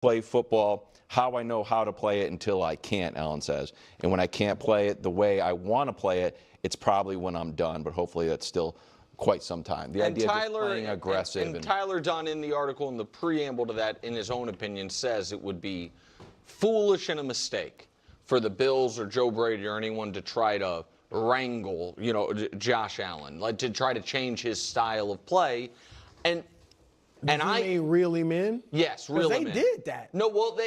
play football how I know how to play it until I can't, Ellen says. And when I can't play it the way I want to play it, it's probably when I'm done, but hopefully that's still quite some time. The idea of just playing aggressive. And Tyler Dunn, in the article, in the preamble to that, in his own opinion, says it would be foolish and a mistake for the Bills or Joe Brady or anyone to try to wrangle, Josh Allen, like to try to change his style of play. And I mean, reel him in? Yes, reel him in. They did that. No, well,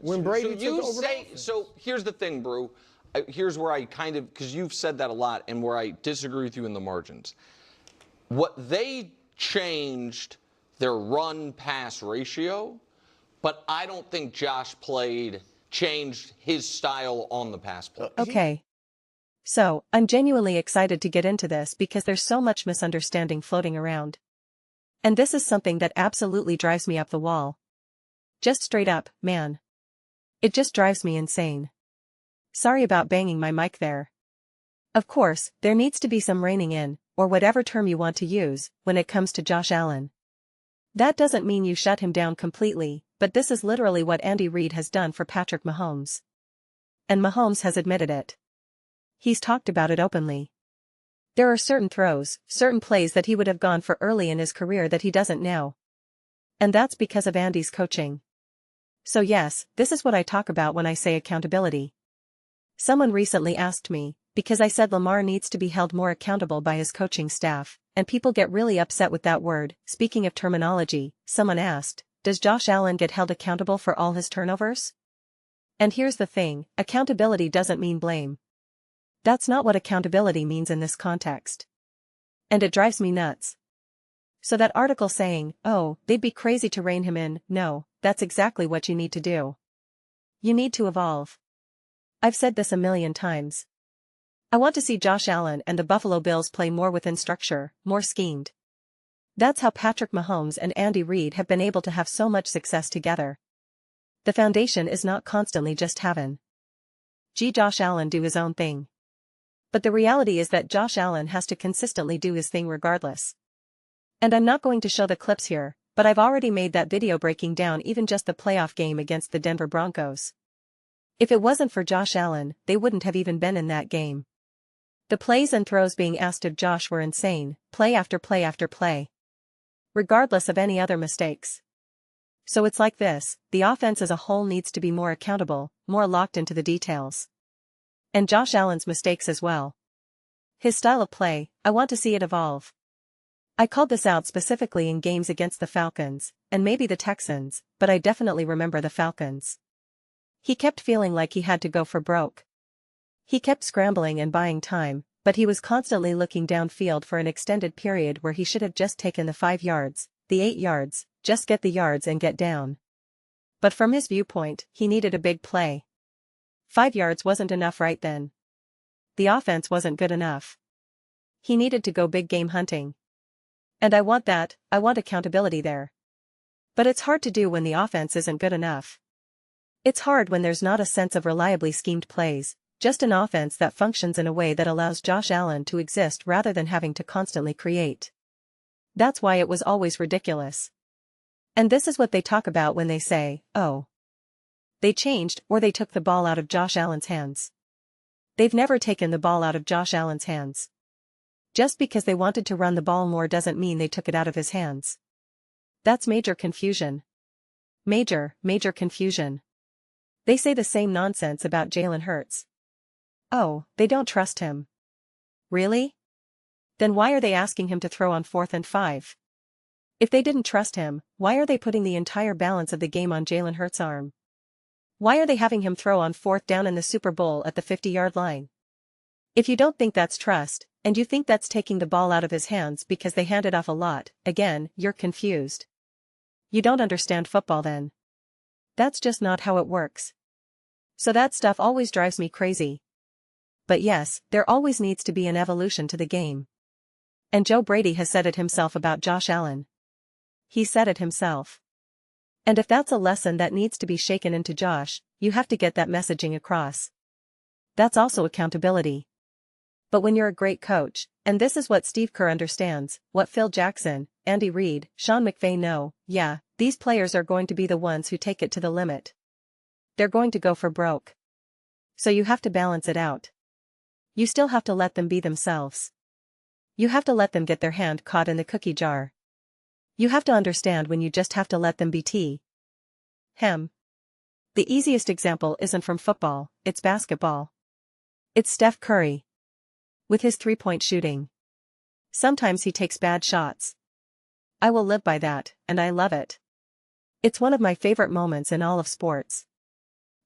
when Brady took over so here's the thing, Brew. Here's where I kind of, because you've said that a lot, and where I disagree with you in the margins. What they changed their run-pass ratio, but I don't think Josh changed his style on the pass play. Okay. So, I'm genuinely excited to get into this because there's so much misunderstanding floating around. And this is something that absolutely drives me up the wall. Just straight up, man. It just drives me insane. Sorry about banging my mic there. Of course, there needs to be some reining in, or whatever term you want to use, when it comes to Josh Allen. That doesn't mean you shut him down completely, but this is literally what Andy Reid has done for Patrick Mahomes. And Mahomes has admitted it. He's talked about it openly. There are certain throws, certain plays that he would have gone for early in his career that he doesn't now. And that's because of Andy's coaching. So yes, this is what I talk about when I say accountability. Someone recently asked me, because I said Lamar needs to be held more accountable by his coaching staff, and people get really upset with that word. Speaking of terminology, someone asked, does Josh Allen get held accountable for all his turnovers? And here's the thing, accountability doesn't mean blame. That's not what accountability means in this context. And it drives me nuts. So that article saying, oh, they'd be crazy to rein him in, no, that's exactly what you need to do. You need to evolve. I've said this a million times. I want to see Josh Allen and the Buffalo Bills play more within structure, more schemed. That's how Patrick Mahomes and Andy Reid have been able to have so much success together. The foundation is not constantly just having Josh Allen do his own thing. But the reality is that Josh Allen has to consistently do his thing regardless. And I'm not going to show the clips here, but I've already made that video breaking down even just the playoff game against the Denver Broncos. If it wasn't for Josh Allen, they wouldn't have even been in that game. The plays and throws being asked of Josh were insane, play after play after play. Regardless of any other mistakes. So it's like this, the offense as a whole needs to be more accountable, more locked into the details. And Josh Allen's mistakes as well. His style of play, I want to see it evolve. I called this out specifically in games against the Falcons, and maybe the Texans, but I definitely remember the Falcons. He kept feeling like he had to go for broke. He kept scrambling and buying time, but he was constantly looking downfield for an extended period where he should have just taken the 5 yards, the 8 yards, just get the yards and get down. But from his viewpoint, he needed a big play. 5 yards wasn't enough right then. The offense wasn't good enough. He needed to go big game hunting. And I want that, I want accountability there. But it's hard to do when the offense isn't good enough. It's hard when there's not a sense of reliably schemed plays, just an offense that functions in a way that allows Josh Allen to exist rather than having to constantly create. That's why it was always ridiculous. And this is what they talk about when they say, oh, they changed or they took the ball out of Josh Allen's hands. They've never taken the ball out of Josh Allen's hands. Just because they wanted to run the ball more doesn't mean they took it out of his hands. That's major confusion. Major confusion. They say the same nonsense about Jalen Hurts. Oh, they don't trust him. Really? Then why are they asking him to throw on 4th and 5? If they didn't trust him, why are they putting the entire balance of the game on Jalen Hurts' arm? Why are they having him throw on 4th down in the Super Bowl at the 50-yard line? If you don't think that's trust, and you think that's taking the ball out of his hands because they hand it off a lot, again, you're confused. You don't understand football then. That's just not how it works. So that stuff always drives me crazy. But yes, there always needs to be an evolution to the game. And Joe Brady has said it himself about Josh Allen. He said it himself. And if that's a lesson that needs to be shaken into Josh, you have to get that messaging across. That's also accountability. But when you're a great coach, And this is what Steve Kerr understands, what Phil Jackson, Andy Reid, Sean McVay know. Yeah, these players are going to be the ones who take it to the limit. They're going to go for broke. So you have to balance it out. You still have to let them be themselves. You have to let them get their hand caught in the cookie jar. You have to understand when you just have to let them be The easiest example isn't from football, it's basketball. It's Steph Curry. With his three-point shooting. Sometimes he takes bad shots. I will live by that, and I love it. It's one of my favorite moments in all of sports.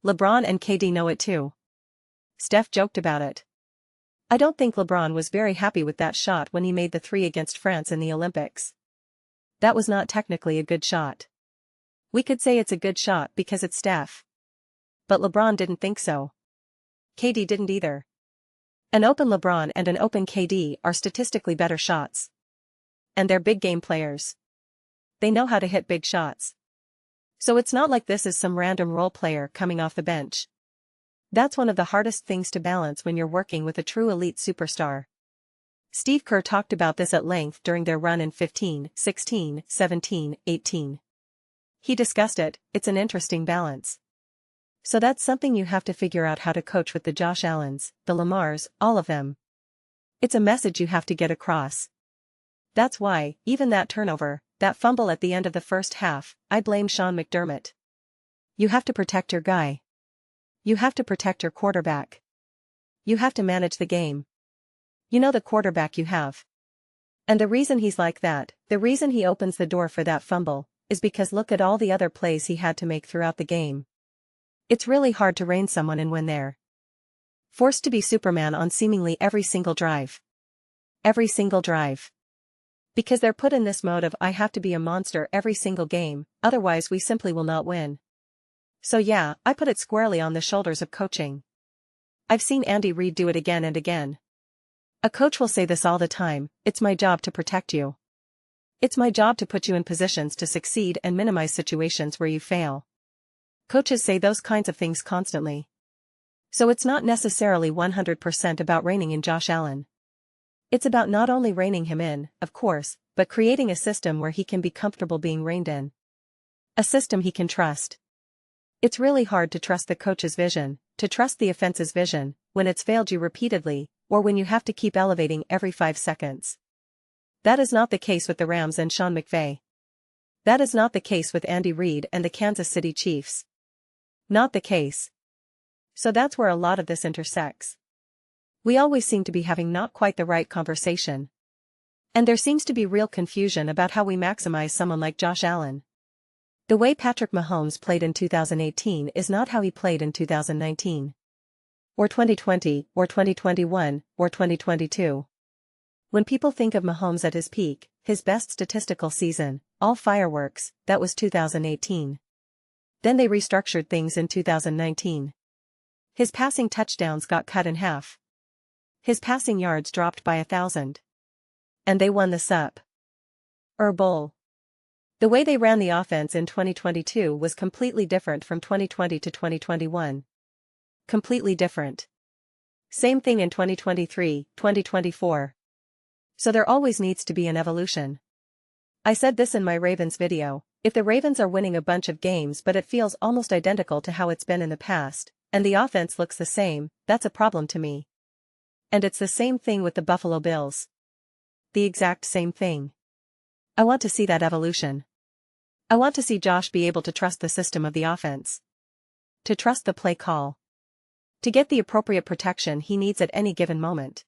LeBron and KD know it too. Steph joked about it. I don't think LeBron was very happy with that shot when he made the three against France in the Olympics. That was not technically a good shot. We could say it's a good shot because it's Steph. But LeBron didn't think so. KD didn't either. An open LeBron and an open KD are statistically better shots. And they're big game players. They know how to hit big shots. So it's not like this is some random role player coming off the bench. That's one of the hardest things to balance when you're working with a true elite superstar. Steve Kerr talked about this at length during their run in 15, 16, 17, 18. He discussed it, it's an interesting balance. So that's something you have to figure out how to coach with the Josh Allens, the Lamars, all of them. It's a message you have to get across. That's why, even that turnover, that fumble at the end of the first half, I blame Sean McDermott. You have to protect your guy. You have to protect your quarterback. You have to manage the game. You know the quarterback you have. And the reason he's like that, the reason he opens the door for that fumble, is because look at all the other plays he had to make throughout the game. It's really hard to rein someone in when they're forced to be Superman on seemingly every single drive. Every single drive. Because they're put in this mode of I have to be a monster every single game, otherwise we simply will not win. So yeah, I put it squarely on the shoulders of coaching. I've seen Andy Reid do it again and again. A coach will say this all the time, it's my job to protect you. It's my job to put you in positions to succeed and minimize situations where you fail. Coaches say those kinds of things constantly. So it's not necessarily 100% about reining in Josh Allen. It's about not only reining him in, of course, but creating a system where he can be comfortable being reined in. A system he can trust. It's really hard to trust the coach's vision, to trust the offense's vision, when it's failed you repeatedly, or when you have to keep elevating every 5 seconds. That is not the case with the Rams and Sean McVay. That is not the case with Andy Reid and the Kansas City Chiefs. Not the case. So that's where a lot of this intersects. We always seem to be having not quite the right conversation. And there seems to be real confusion about how we maximize someone like Josh Allen. The way Patrick Mahomes played in 2018 is not how he played in 2019. Or 2020, or 2021, or 2022. When people think of Mahomes at his peak, his best statistical season, all fireworks, that was 2018. Then they restructured things in 2019. His passing touchdowns got cut in half. His passing yards dropped by 1,000. And they won the Sup. Bowl. The way they ran the offense in 2022 was completely different from 2020 to 2021. Completely different. Same thing in 2023, 2024. So there always needs to be an evolution. I said this in my Ravens video, if the Ravens are winning a bunch of games but it feels almost identical to how it's been in the past, and the offense looks the same, that's a problem to me. And it's the same thing with the Buffalo Bills. The exact same thing. I want to see that evolution. I want to see Josh be able to trust the system of the offense. To trust the play call. To get the appropriate protection he needs at any given moment.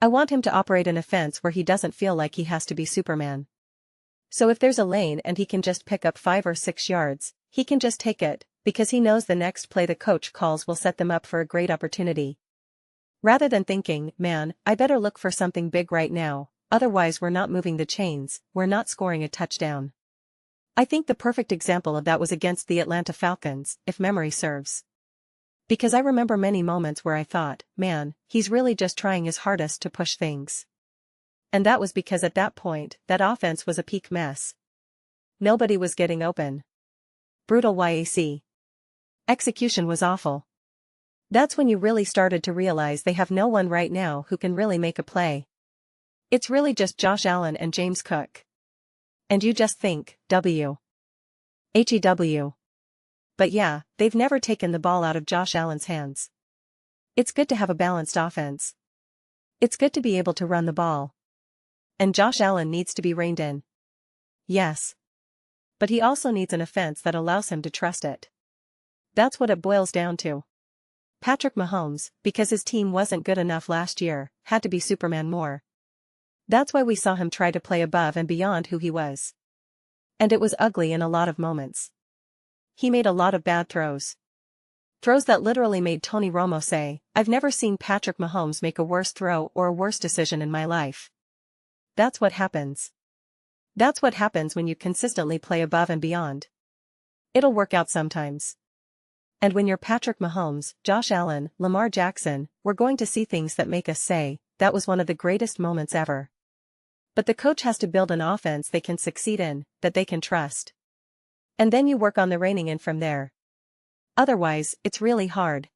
I want him to operate an offense where he doesn't feel like he has to be Superman. So if there's a lane and he can just pick up 5 or 6 yards, he can just take it, because he knows the next play the coach calls will set them up for a great opportunity. Rather than thinking, man, I better look for something big right now, otherwise we're not moving the chains, we're not scoring a touchdown. I think the perfect example of that was against the Atlanta Falcons, if memory serves. Because I remember many moments where I thought, man, he's really just trying his hardest to push things. And that was because at that point, that offense was a peak mess. Nobody was getting open. Brutal YAC. Execution was awful. That's when you really started to realize they have no one right now who can really make a play. It's really just Josh Allen and James Cook. And you just think, HEW. But yeah, they've never taken the ball out of Josh Allen's hands. It's good to have a balanced offense. It's good to be able to run the ball. And Josh Allen needs to be reined in. Yes. But he also needs an offense that allows him to trust it. That's what it boils down to. Patrick Mahomes, because his team wasn't good enough last year, had to be Superman more. That's why we saw him try to play above and beyond who he was. And it was ugly in a lot of moments. He made a lot of bad throws. Throws that literally made Tony Romo say, "I've never seen Patrick Mahomes make a worse throw or a worse decision in my life." That's what happens. That's what happens when you consistently play above and beyond. It'll work out sometimes. And when you're Patrick Mahomes, Josh Allen, Lamar Jackson, we're going to see things that make us say, that was one of the greatest moments ever. But the coach has to build an offense they can succeed in, that they can trust. And then you work on the reining in from there. Otherwise, it's really hard.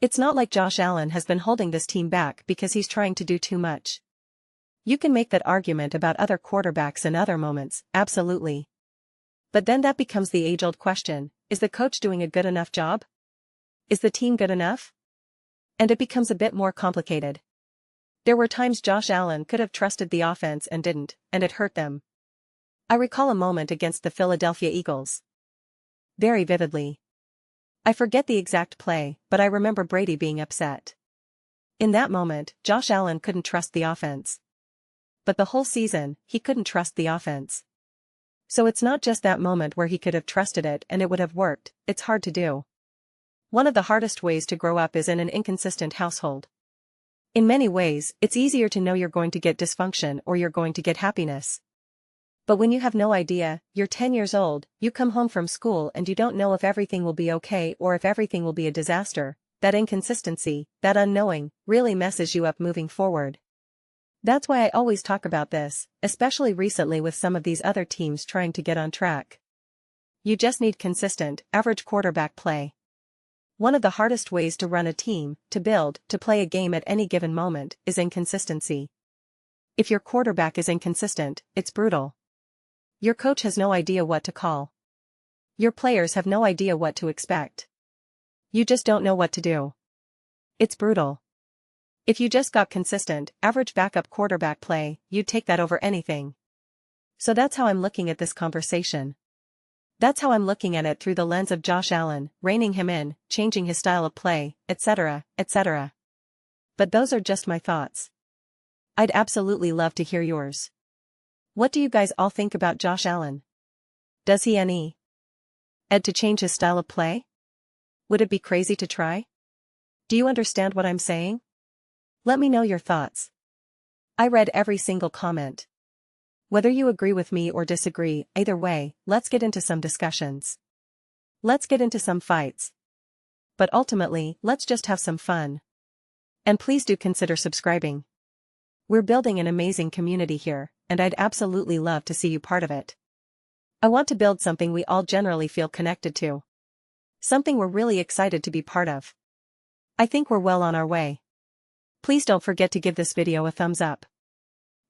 It's not like Josh Allen has been holding this team back because he's trying to do too much. You can make that argument about other quarterbacks in other moments, absolutely. But then that becomes the age-old question, is the coach doing a good enough job? Is the team good enough? And it becomes a bit more complicated. There were times Josh Allen could have trusted the offense and didn't, and it hurt them. I recall a moment against the Philadelphia Eagles. Very vividly. I forget the exact play, but I remember Brady being upset. In that moment, Josh Allen couldn't trust the offense. But the whole season, he couldn't trust the offense. So it's not just that moment where he could have trusted it and it would have worked, it's hard to do. One of the hardest ways to grow up is in an inconsistent household. In many ways, it's easier to know you're going to get dysfunction or you're going to get happiness. But when you have no idea, you're 10 years old, you come home from school and you don't know if everything will be okay or if everything will be a disaster, that inconsistency, that unknowing, really messes you up moving forward. That's why I always talk about this, especially recently with some of these other teams trying to get on track. You just need consistent, average quarterback play. One of the hardest ways to run a team, to build, to play a game at any given moment, is inconsistency. If your quarterback is inconsistent, it's brutal. Your coach has no idea what to call. Your players have no idea what to expect. You just don't know what to do. It's brutal. If you just got consistent, average backup quarterback play, you'd take that over anything. So that's how I'm looking at this conversation. That's how I'm looking at it through the lens of Josh Allen, reining him in, changing his style of play, etc., etc. But those are just my thoughts. I'd absolutely love to hear yours. What do you guys all think about Josh Allen? Does he need to change his style of play? Would it be crazy to try? Do you understand what I'm saying? Let me know your thoughts. I read every single comment. Whether you agree with me or disagree, either way, let's get into some discussions. Let's get into some fights. But ultimately, let's just have some fun. And please do consider subscribing. We're building an amazing community here, and I'd absolutely love to see you part of it. I want to build something we all generally feel connected to. Something we're really excited to be part of. I think we're well on our way. Please don't forget to give this video a thumbs up.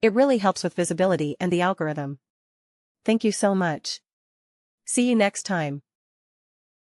It really helps with visibility and the algorithm. Thank you so much. See you next time.